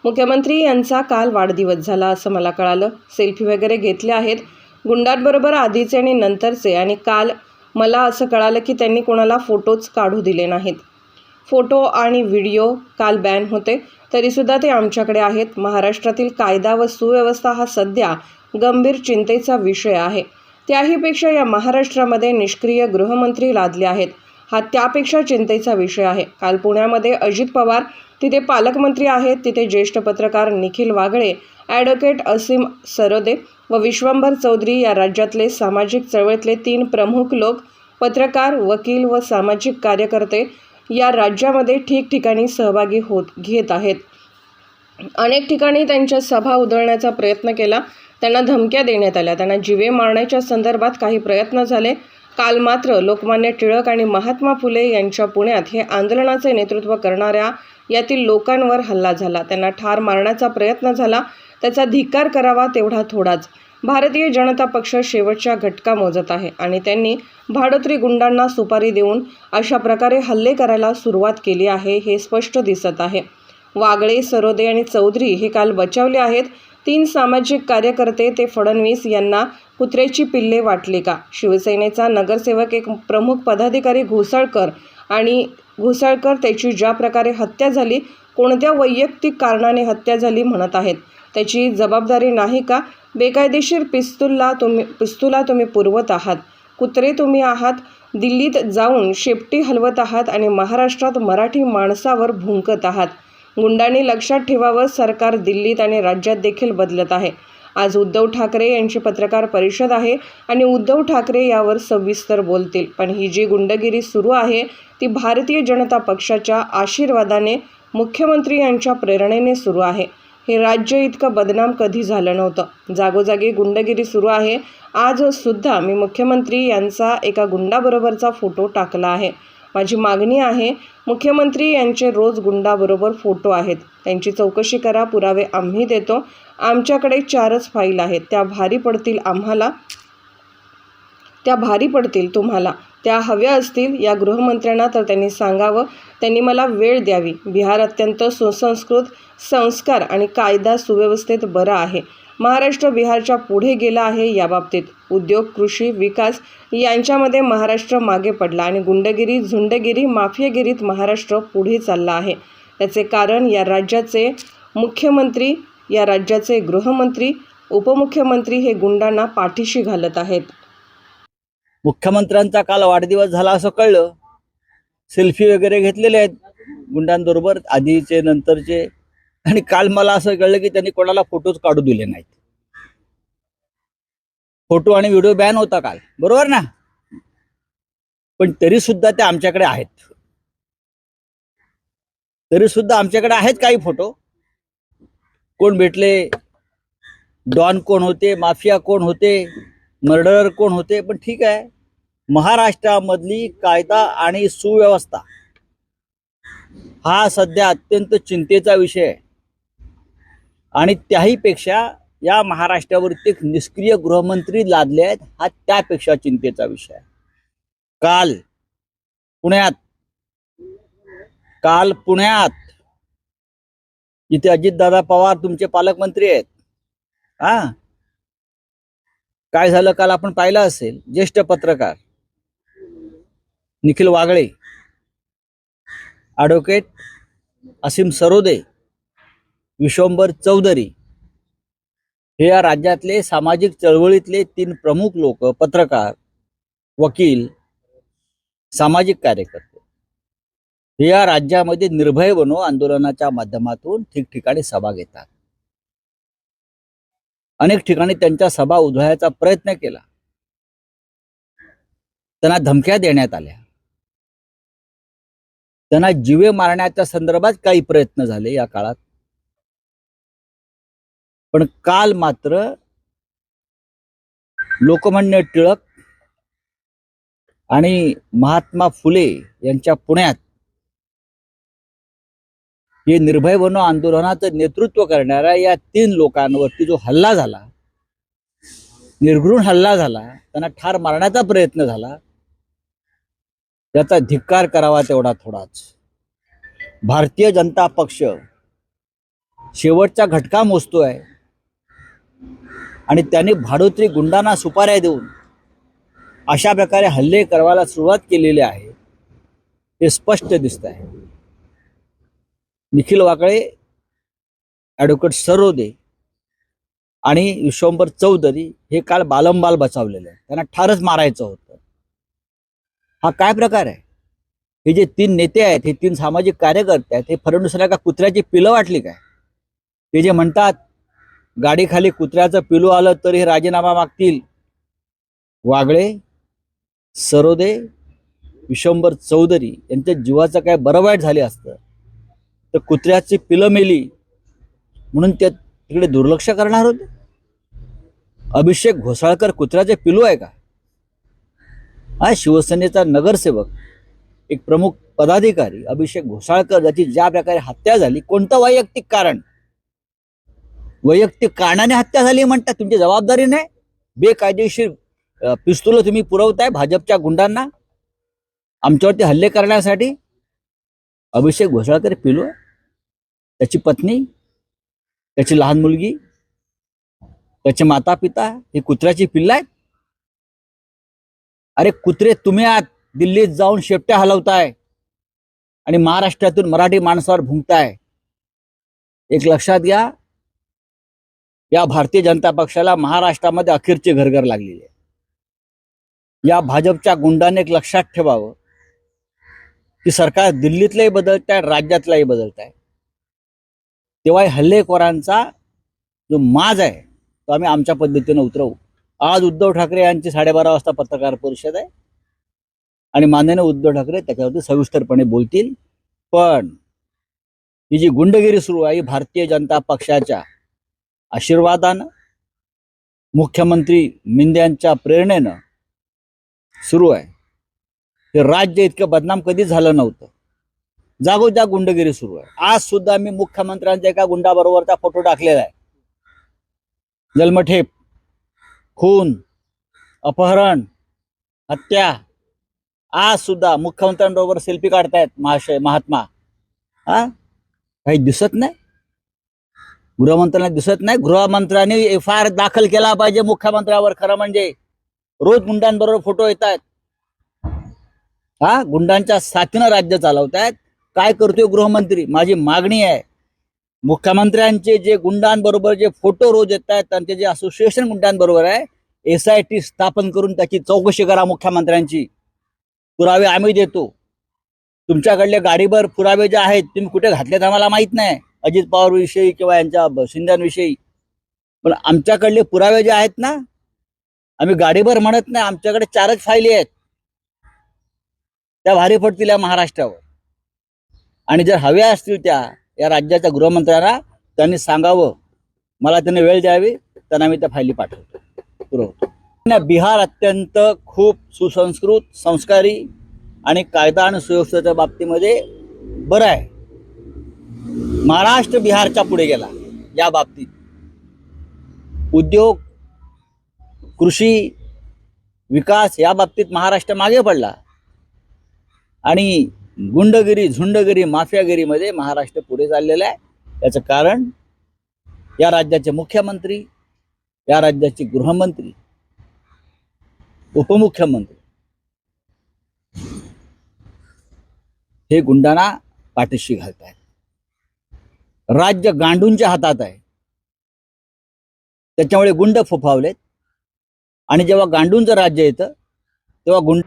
मुख्यमंत्री यांचा काल वाढदिवस झाला असं मला कळालं. सेल्फी वगैरे घेतले आहेत गुंडांबरोबर, आधीचे आणि नंतरचे. आणि काल मला असं कळालं की त्यांनी कोणाला फोटोच काढू दिले नाहीत. फोटो आणि व्हिडिओ काल बॅन होते, तरीसुद्धा ते आमच्याकडे आहेत. महाराष्ट्रातील कायदा व सुव्यवस्था हा सध्या गंभीर चिंतेचा विषय आहे. त्याहीपेक्षा या महाराष्ट्रामध्ये निष्क्रिय गृहमंत्री लादले आहेत, हा त्यापेक्षा चिंतेचा विषय आहे. काल पुण्यामध्ये अजित पवार, तिथे पालकमंत्री आहेत, तिथे ज्येष्ठ पत्रकार निखिल वागळे, ॲडव्होकेट असीम सरोदे व विश्वंभर चौधरी या राज्यातले सामाजिक चळवळीतले 3 प्रमुख लोक, पत्रकार, वकील व सामाजिक कार्यकर्ते या राज्यामध्ये ठिकठिकाणी सहभागी घेत आहेत. अनेक ठिकाणी त्यांच्या सभा उधळण्याचा प्रयत्न केला, त्यांना धमक्या देण्यात आल्या, त्यांना जीवे मारण्याच्या संदर्भात काही प्रयत्न झाले. काल मात्र लोकमान्य टिळक आणि महात्मा फुले यांच्या पुण्यात हे आंदोलनाचे नेतृत्व करणाऱ्या यातील लोकांवर हल्ला झाला. त्यांना ठार मारण्याचा प्रयत्न झाला. त्याचा धिक्कार करावा तेवढा थोडाच. भारतीय जनता पक्ष शेवटच्या घटका मोजत आहे आणि त्यांनी भाडोत्री गुंडांना सुपारी देऊन अशा प्रकारे हल्ले करायला सुरुवात केली आहे, हे स्पष्ट दिसत आहे. वागळे, सरोदे आणि चौधरी हे काल बचावले आहेत. 3 सामाजिक कार्यकर्ते ते फडणवीस यांना कुत्र्याची पिल्ले वाटली का? शिवसेनेचा नगरसेवक, एक प्रमुख पदाधिकारी घोसाळकर त्याची ज्या प्रकारे हत्या झाली, कोणत्या वैयक्तिक कारणाने हत्या झाली म्हणत आहेत, त्याची जबाबदारी नाही का? बेकायदेशीर पिस्तुला तुम्ही पुरवत आहात. कुत्रे तुम्ही आहात. दिल्लीत जाऊन शेपटी हलवत आहात आणि महाराष्ट्रात मराठी माणसावर भुंकत आहात. गुंडांनी लक्षात ठेवावं, सरकार दिल्लीत आणि राज्यात देखील बदलत आहे. आज उद्धव ठाकरे यांची पत्रकार परिषद आहे आणि उद्धव ठाकरे यावर सविस्तर बोलतील. पण ही जी गुंडगिरी सुरू आहे ती भारतीय जनता पक्षाच्या आशीर्वादाने, मुख्यमंत्री यांच्या प्रेरणेने सुरू आहे. हे राज्य इतकं बदनाम कधी झालं नव्हतं. जागोजागी गुंडगिरी सुरू आहे. आज सुद्धा मी मुख्यमंत्री यांचा एका गुंडाबरोबरचा फोटो टाकला आहे. माझी मागणी आहे, मुख्यमंत्री यांचे रोज गुंडाबरोबर फोटो आहेत, त्यांची चौकशी करा. पुरावे आम्ही देतो. आमच्याकडे 4च फाईल आहेत. त्या भारी पडतील तुम्हाला. त्या हव्या असतील या गृहमंत्र्यांना तर त्यांनी सांगावं, त्यांनी मला वेळ द्यावी. बिहार अत्यंत सुसंस्कृत, संस्कार आणि कायदा सुव्यवस्थेत बरं आहे. महाराष्ट्र बिहारच्या पुढे गेला आहे याबाबतीत. उद्योग, कृषी, विकास यांच्यामध्ये महाराष्ट्र मागे पडला आणि गुंडगिरी, झुंडगिरी, माफियागिरीत महाराष्ट्र पुढे चालला आहे. त्याचे कारण या राज्याचे मुख्यमंत्री, या राज्याचे गृहमंत्री, उपमुख्यमंत्री हे गुंडांना पाठीशी घालत आहेत. मुख्यमंत्र्यांचा काल वाढदिवस झाला असं कळलं. सेल्फी वगैरे घेतलेले आहेत गुंडांबरोबर, आधीचे नंतरचे. आणि काल मला असं कळलं की त्यांनी कोणाला फोटोच काढू दिले नाहीत. फोटो आणि व्हिडिओ बॅन होता काल, बरोबर ना? पण तरी सुद्धा ते आमच्याकडे आहेत. काही फोटो. कोण भेटले, डॉन कोण होते, माफिया कोण होते, मर्डरर कोण होते. पण ठीक आहे, महाराष्ट्रामधली कायदा आणि सुव्यवस्था हा सध्या अत्यंत चिंतेचा विषय आहे. आणि त्याहीपेक्षा या महाराष्ट्रावरती एक निष्क्रिय गृहमंत्री लादले आहेत, हा त्यापेक्षा चिंतेचा विषय आहे. काल पुण्यात जिथे अजितदादा पवार तुमचे पालकमंत्री आहेत, काय झालं काल आपण पाहिलं असेल. ज्येष्ठ पत्रकार निखिल वागळे, ॲडव्होकेट असीम सरोदे, विश्वंभर चौधरी हे या राज्यातले सामाजिक चळवळीतले 3 प्रमुख लोक, पत्रकार, वकील, सामाजिक कार्यकर्ते हे या राज्यामध्ये निर्भय बनो आंदोलनाच्या माध्यमातून ठिकठिकाणी सभा घेतात. अनेक ठिकाणी त्यांच्या सभा उधळायचा प्रयत्न केला, त्यांना धमक्या देण्यात आल्या, त्यांना जीवे मारण्याच्या संदर्भात काही प्रयत्न झाले या काळात. पण काल मात्र लोकमान्य टिळक आणि महात्मा फुले यांच्या पुण्यात हे निर्भय बनो आंदोलनाचं नेतृत्व करणाऱ्या या 3 लोकांवरती जो हल्ला झाला, निर्घृण हल्ला झाला, त्यांना ठार मारण्याचा प्रयत्न झाला, त्याचा धिक्कार करावा तेवढा थोडाच. भारतीय जनता पक्ष शेवटचा घटका मोजतोय आणि त्याने भाडोत्री गुंडांना सुपाऱ्या देऊन अशा प्रकारे हल्ले करायला सुरुवात केलेली आहे हे स्पष्ट दिसत आहे. निखिल वाकळे, ॲडव्होकेट सरोदे आणि विश्वंभर चौधरी हे काल बालंबाल बचावलेले आहे. त्यांना ठारच मारायचं होतं. हा काय प्रकार आहे? हे जे 3 नेते आहेत, हे 3 सामाजिक कार्यकर्ते आहेत, हे फडणवीसला का कुत्र्याची पिलं वाटली काय? ते जे म्हणतात गाडीखाली कुत्र्याचं पिलू आलं तरी हे राजीनामा मागतील. वागळे, सरोदे, विश्वंभर चौधरी यांच्या जीवाचं काय बरं वाईट झाले असतं तर कुत्र्याची पिलं मेली म्हणून ते तिकडे दुर्लक्ष करणार होते. अभिषेक घोसाळकर कुत्र्याचे पिलू आहे का? हा शिवसेनेचा नगरसेवक, एक प्रमुख पदाधिकारी अभिषेक घोसाळकर, ज्याची ज्या प्रकारे हत्या झाली, कोणतं वैयक्तिक कारण? वैयक्तिक कारणाने हत्या झाली म्हणतात, तुमची जबाबदारी नाही. बेकायदेशीर पिस्तूल तुम्ही पुरवताय भाजपच्या गुंडांना आमच्यावरती हल्ले करण्यासाठी. अभिषेक घोसाळकर पिलू आहे, त्याची पत्नी, त्याची लहान मुलगी, त्याचे माता पिता हे कुत्र्याची पिल्लं आहेत. अरे कुत्रे तुम्ही आत दिल्लीत जाऊन शेपट्या हलवताय आणि महाराष्ट्रातून मराठी माणसावर भुंकताय. एक लक्षात घ्या, या भारतीय जनता पक्षाला महाराष्ट्रामध्ये अखेरची घरघर लागलेली आहे. या भाजपच्या गुंडाने एक लक्षात ठेवावं की सरकार दिल्लीतलंही बदलत आहे, राज्यातलाही बदलत आहे. तेव्हा हल्लेखोरांचा जो माज आहे तो आम्ही आमच्या पद्धतीने उतरवू. आज उद्धव ठाकरे यांची 12:30 वाजता पत्रकार परिषद आहे आणि माननीय उद्धव ठाकरे त्याच्यावरती सविस्तरपणे बोलतील. पण ही जी गुंडगिरी सुरू आहे, भारतीय जनता पक्षाच्या आशीर्वादानं, मुख्यमंत्री मिंद्यांच्या प्रेरणेनं सुरू आहे. हे राज्य इतकं बदनाम कधीच झालं नव्हतं. जागोजाग गुंडगिरी सुरू आहे. आज सुद्धा मी मुख्यमंत्र्यांच्या एका गुंडाबरोबरचा फोटो टाकलेला आहे. जन्मठेप, खून, अपहरण, हत्या. आज सुद्धा मुख्यमंत्र्यांबरोबर सेल्फी काढतायत महात्मा. काही दिसत नाही? गृहमंत्र्यांना दिसत नाही? गृहमंत्र्यांनी FIR दाखल केला पाहिजे मुख्यमंत्र्यावर. खरं म्हणजे रोज गुंडांबरोबर फोटो येत आहेत. गुंडांच्या साथीनं राज्य चालवतायत. काय करतोय गृहमंत्री? माझी मागणी आहे, मुख्यमंत्र्यांचे जे गुंडांबरोबर जे फोटो रोज येत आहेत, त्यांचे जे असोसिएशन गुंडांबरोबर आहे, SIT स्थापन करून त्याची चौकशी करा मुख्यमंत्र्यांची. पुरावे आम्ही देतो. तुमच्याकडले गाडीभर पुरावे जे आहेत तुम्ही कुठे घातलेत आम्हाला माहित नाही, अजित पवार विषयी किंवा यांच्या शिंद्यांविषयी. पण आमच्याकडले पुरावे जे आहेत ना, आम्ही गाडीभर म्हणत नाही, आमच्याकडे 4च फायली आहेत, त्या भारी पडतील या महाराष्ट्रावर. आणि जर हव्या असतील त्या या राज्याच्या गृहमंत्र्यांना, त्यांनी सांगावं, मला त्यांनी वेळ द्यावी, त्यांना मी त्या फायली पाठवतो, पुरवतो. बिहार अत्यंत खूप सुसंस्कृत, संस्कारी आणि कायदा आणि सुव्यवस्थेच्या बाबतीमध्ये बरं आहे. महाराष्ट्र बिहारच्या पुढे गेला या बाबतीत. उद्योग, कृषी, विकास या बाबतीत महाराष्ट्र मागे पडला आणि गुंडगिरी, झुंडगिरी, माफियागिरीमध्ये महाराष्ट्र पुढे चाललेला आहे. याचं कारण या राज्याचे मुख्यमंत्री, या राज्याचे गृहमंत्री, उपमुख्यमंत्री हे गुंडांना पाठीशी घालत आहेत. राज्य गांडूंच्या हातात आहे. त्याच्यामुळे गुंड फोफावलेत आणि जेव्हा गांडूंचं राज्य येतं तेव्हा गुंड